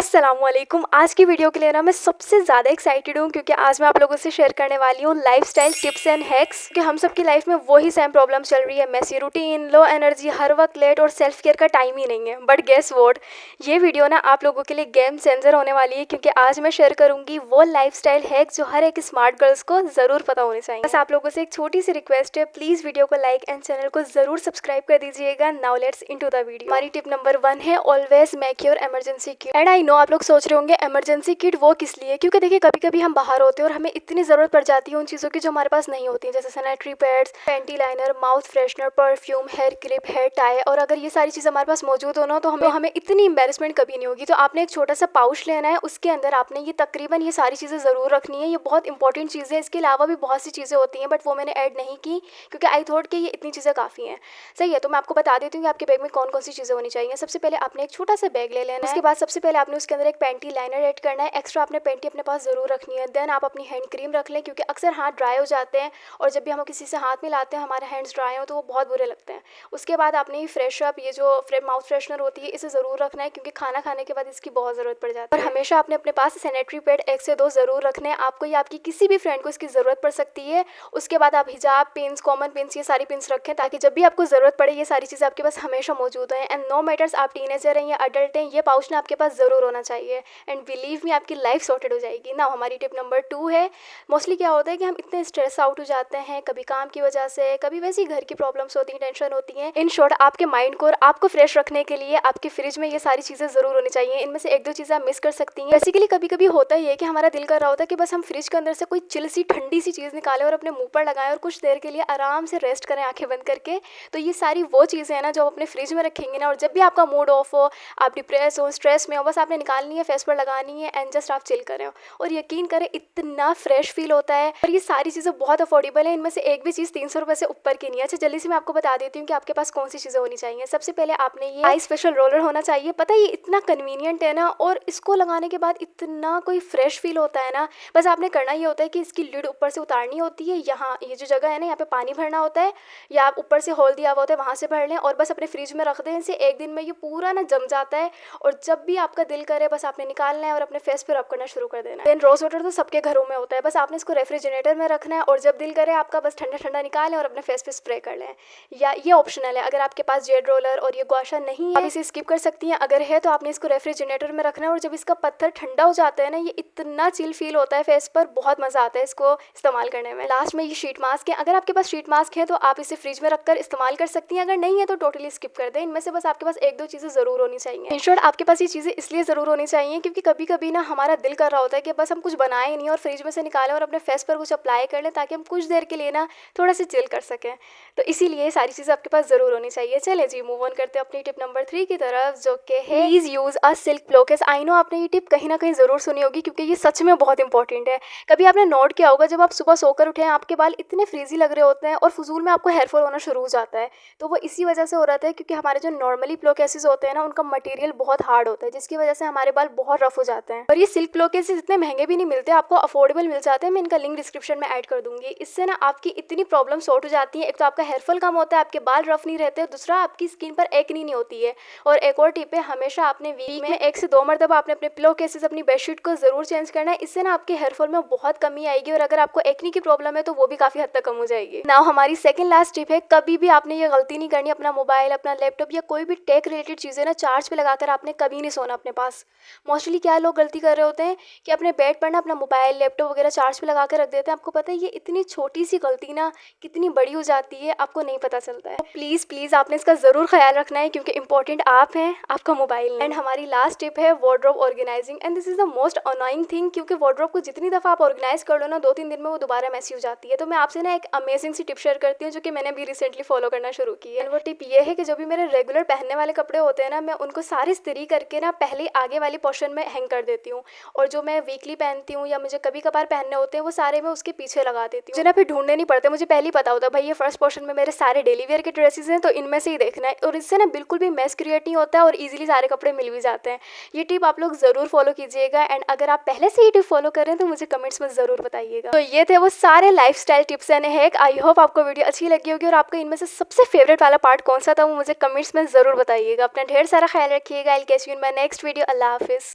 अस्सलामुअलैकुम। आज की वीडियो के लिए ना मैं सबसे ज़्यादा एक्साइटेड हूँ क्योंकि आज मैं आप लोगों से शेयर करने वाली हूँ लाइफस्टाइल टिप्स एंड हैक्स कि हम सबकी लाइफ में वही सेम प्रॉब्लम चल रही है, मेसी रूटीन, लो एनर्जी, हर वक्त लेट और सेल्फ केयर का टाइम ही नहीं है। बट गेस व्हाट, ये वीडियो ना आप लोगों के लिए गेम चेंजर होने वाली है क्योंकि आज मैं शेयर करूँगी वो लाइफस्टाइल हैक जो हर एक स्मार्ट गर्ल्स को ज़रूर पता होने चाहिए। बस आप लोगों से एक छोटी सी रिक्वेस्ट है, प्लीज़ वीडियो को लाइक एंड चैनल को ज़रूर सब्सक्राइब कर दीजिएगा। Now let's into the video. हमारी टिप नंबर 1 है always make your emergency kit. And I know आप लोग सोच रहे होंगे इमरजेंसी किट वो किस लिए, क्योंकि देखिए कभी कभी हम बाहर होते हैं और हमें इतनी ज़रूरत पड़ जाती है उन चीज़ों की जो हमारे पास नहीं होती है, जैसे sanitary pads, panty liner, mouth freshener, perfume, hair clip, hair tie. और अगर ये सारी चीज़ हमारे पास मौजूद हो ना तो हमें इतनी एम्बेरसमेंट कभी नहीं होगी। तो आपने एक छोटा सा पाउच लेना है, उसके अंदर आपने ये तकरीबन ये सारी चीज़ें ज़रूर रखनी है। ये बहुत इंपॉर्टेंट चीज़ है। इसके अलावा भी बहुत सी चीज़ें होती हैं बट वो मैंने ऐड नहीं की क्योंकि आई थॉट कि ये इतनी चीज़ें काफ़ी हैं। सही है, तो मैं आपको बता देती हूँ कि आपके बैग में कौन कौन सी चीज़ें होनी चाहिए। सबसे पहले आपने एक छोटा सा बैग ले लेना है। उसके बाद सबसे पहले आपने उसके अंदर एक पेंटी लाइनर ऐड करना है। एक्स्ट्रा आपने पेंटी अपने पास ज़रूर रखनी है। देन आप अपनी हैंड क्रीम रख लें क्योंकि अक्सर हाथ ड्राई हो जाते हैं और जब भी हम किसी से हाथ मिलाते हैं हमारे हैंड्स ड्राई हो तो वो बहुत बुरे लगते हैं। उसके बाद आपने ये फ्रेश अप, ये जो माउथ फ्रेशनर होती है, इसे ज़रूर रखना है क्योंकि खाना खाने के बाद इसकी बहुत ज़रूरत पड़ जाती है। और हमेशा आपने अपने पास सैनिटरी पैड 1 से 2 ज़रूर रखने हैं। आपको या आपकी किसी भी फ्रेंड को इसकी ज़रूरत पड़ सकती है। उसके बाद आप हिजाब पिन्स, कॉमन पिन्स, ये सारी पिन्स रखें ताकि जब भी आपको ज़रूरत पड़े ये सारी चीज़ें आपके पास हमेशा मौजूद हैं। एंड नो मैटर्स आप टीनेजर हैं या अडल्ट हैं, ये पाउच ना आपके पास ज़रूर होना चाहिए। एंड बिलीव मी, आपकी लाइफ सॉर्टेड हो जाएगी ना। हमारी टिप नंबर 2 है, मोस्टली क्या होता है कि हम इतने स्ट्रेस आउट हो जाते हैं, कभी काम की वजह से, कभी वैसी घर की प्रॉब्लम्स होती हैं, टेंशन होती हैं। इन शॉर्ट, आपके माइंड को और आपको फ्रेश रखने के लिए आपके फ्रिज में ये सारी चीज़ें ज़रूर होनी चाहिए। इनमें से 1-2 चीज़ें आप मिस कर सकती हैं। बेसिकली कभी कभी होता ही है कि हमारा दिल कर रहा होता है कि बस हम फ्रिज के अंदर से कोई चिल सी ठंडी सी चीज़ निकालें और अपने मुंह पर लगाएं और कुछ देर के लिए आराम से रेस्ट करें आंखें बंद करके। तो ये सारी वो चीज़ें हैं ना जो आप अपने फ्रिज में रखेंगे ना, और जब भी आपका मूड ऑफ हो, आप डिप्रेस हो, स्ट्रेस में हो, बस आपने निकालनी है, फेस पर लगानी है एंड जस्ट आप चिल करें। और यकीन करें इतना फ्रेश फील होता है। और ये सारी चीज़ें बहुत अफोर्डेबल है। इनमें से एक भी चीज़ 300 रुपये से ऊपर की नहीं है। अच्छा, जल्दी से मैं आपको बता देती हूँ कि आपके पास कौन सी चीज़ें होनी चाहिए। सबसे पहले आपने ये आई स्पेशल रोलर होना चाहिए। पता है ये इतना कन्वीनियंट है ना, और इसको लगाने के बाद इतना कोई फ्रेश फील होता है ना। बस आपने करना ये होता है कि इसकी लिड ऊपर से उतारनी होती है। यहाँ ये जो जगह है ना, यहाँ पे पानी भरना होता है, या आप ऊपर से होल दिया हुआ होता है वहाँ से भर लें और बस अपने फ्रिज में रख दें। इसे 1 दिन में ये पूरा ना जम जाता है और जब भी आपका दिल करे बस आपने निकालना है और अपने फेस पे रब करना शुरू कर देना है। देन रोज वाटर तो सबके घरों में होता है, बस आपने इसको रेफ्रिजरेटर में रखना है और जब दिल करे आपका बस ठंडा ठंडा निकालें और अपने फेस पे स्प्रे कर लें। या ये ऑप्शनल है, अगर आपके पास जेड रोलर और ये गुआशा नहीं है आप इसे स्किप कर सकती हैं। अगर है तो आपने इसको रेफ्रिजरेटर में रखना है और जब इसका पत्थर ठंडा हो जाता है ना, ये इतना चिल फील होता है फेस पर, बहुत मजा आता है इसको इस्तेमाल करने में। लास्ट में ये शीट मास्क है, अगर आपके पास शीट मास्क है तो आप इसे फ्रिज में रखकर इस्तेमाल कर सकती हैं। अगर नहीं है तो टोटली स्किप कर दें। इनमें से बस आपके पास 1-2 चीज़ें ज़रूर होनी चाहिए। इन शॉर्ट, आपके पास ये चीज़ें इसलिए ज़रूर होनी चाहिए क्योंकि कभी कभी ना हमारा दिल कर रहा होता है कि बस हम कुछ बनाए नहीं और फ्रिज में से निकालें और अपने फेस पर कुछ अप्लाई कर लें ताकि हम कुछ देर के लिए ना थोड़ा सा चिल कर सकें। तो इसीलिए सारी चीज़ें आपके पास ज़रूर होनी चाहिए। चले जी, मूव ऑन करते हैं अपनी टिप नंबर 3 की तरफ, जो कि है please use a silk pillowcase. I know आपने ये टिप कहीं ना कहीं ज़रूर सुनी होगी क्योंकि ये सच में बहुत इंपॉर्टेंट है। कभी आपने नोट किया होगा, जब आप सुबह सोकर उठे हैं आपके बाल इतने फ्रीजी लग रहे होते हैं और फजूल में आपको हेयर फॉल होना शुरू हो जाता है, तो वो इसी वजह से हो रहा है क्योंकि हमारे जो नॉर्मली पिलोकेसेस होते हैं ना, उनका मटेरियल बहुत हार्ड होता है जिसकी वजह से हमारे बाल बहुत रफ हो जाते हैं। और ये सिल्क पिलोकेसेस इतने महंगे भी नहीं मिलते, आपको अफोर्डेबल मिल जाते हैं। मैं इनका लिंक डिस्क्रिप्शन में ऐड कर दूंगी। इससे ना आपकी इतनी प्रॉब्लम सॉर्ट हो जाती है। एक तो आपका हेयर फॉल कम होता है, आपके बाल रफ नहीं रहते, दूसरा आपकी स्किन पर एक्नी नहीं होती है। और एक और टिप है, हमेशा आपने वीक में 1 से 2 मरतबा आपने अपने पिलोकेसेस, अपनी बेडशीट को जरूर चेंज करना है। इससे ना आपके हेयर फॉल में बहुत कमी आएगी और अगर आपको एक्नी की प्रॉब्लम है तो वो भी काफी हद तक कम हो जाएगी। नाउ हमारी सेकंड लास्ट टिप है, कभी भी आपने ये गलती नहीं करनी, अपना मोबाइल, अपना लैपटॉप या कोई भी टेक रिलेटेड चीजें ना चार्ज पे लगाकर आपने कभी नहीं सोना अपने पास। मोस्टली क्या लोग गलती कर रहे होते हैं कि अपने बेड पर ना अपना मोबाइल, लैपटॉप वगैरह चार्ज पे लगा कर रख देते हैं। आपको पता है ये इतनी छोटी सी गलती ना कितनी बड़ी हो जाती है, आपको नहीं पता चलता है। तो प्लीज़ प्लीज़ आपने इसका ज़रूर ख्याल रखना है क्योंकि इंपॉर्टेंट आप हैं, आपका मोबाइल नहीं। एंड हमारी लास्ट टिप है wardrobe organising. And this is the most annoying thing क्योंकि वार्डरोब को जितनी दफ़ा आप ऑर्गेनाइज कर लो ना, 2-3 दिन में वो दोबारा मैसी हो जाती है। तो मैं आपसे ना एक अमेजिंग सी टिप शेयर करती हूँ जो कि मैंने भी रिसेंटली फॉलो करना शुरू की है। वो टिप ये है कि जो भी मेरे रेगुलर पहनने वाले कपड़े होते हैं ना, मैं उनको सारे इस्त्री करके ना पहले आगे वाले पोर्शन में हैंग कर देती हूँ और जो मैं वीकली पहनती हूँ या मुझे कभी कभार पहनने होते हैं वो सारे मैं उसके पीछे लगा देती हूँ। मुझे ना फिर ढूंढने नहीं पड़ते, मुझे पहले ही पता होता है भाई ये फर्स्ट पोर्शन में मेरे सारे डेली वेयर के ड्रेसेस हैं तो इनमें से ही देखना है। और इससे ना बिल्कुल भी मैस क्रिएट नहीं होता है और इजीली सारे कपड़े मिल भी जाते हैं। ये टिप आप लोग ज़रूर फॉलो कीजिएगा। एंड अगर आप पहले से ये टिप फॉलो करें तो मुझे कमेंट्स में ज़रूर बताइएगा। तो ये थे वो सारे lifestyle tips and hack. I hope आपको वीडियो अच्छी लगी होगी और आपको इनमें से सबसे फेवरेट वाला पार्ट कौन सा था वो मुझे कमेंट्स में ज़रूर बताइएगा। अपना ढेर सारा ख्याल रखिएगा। I will catch you in my next video. Allah हाफिज़।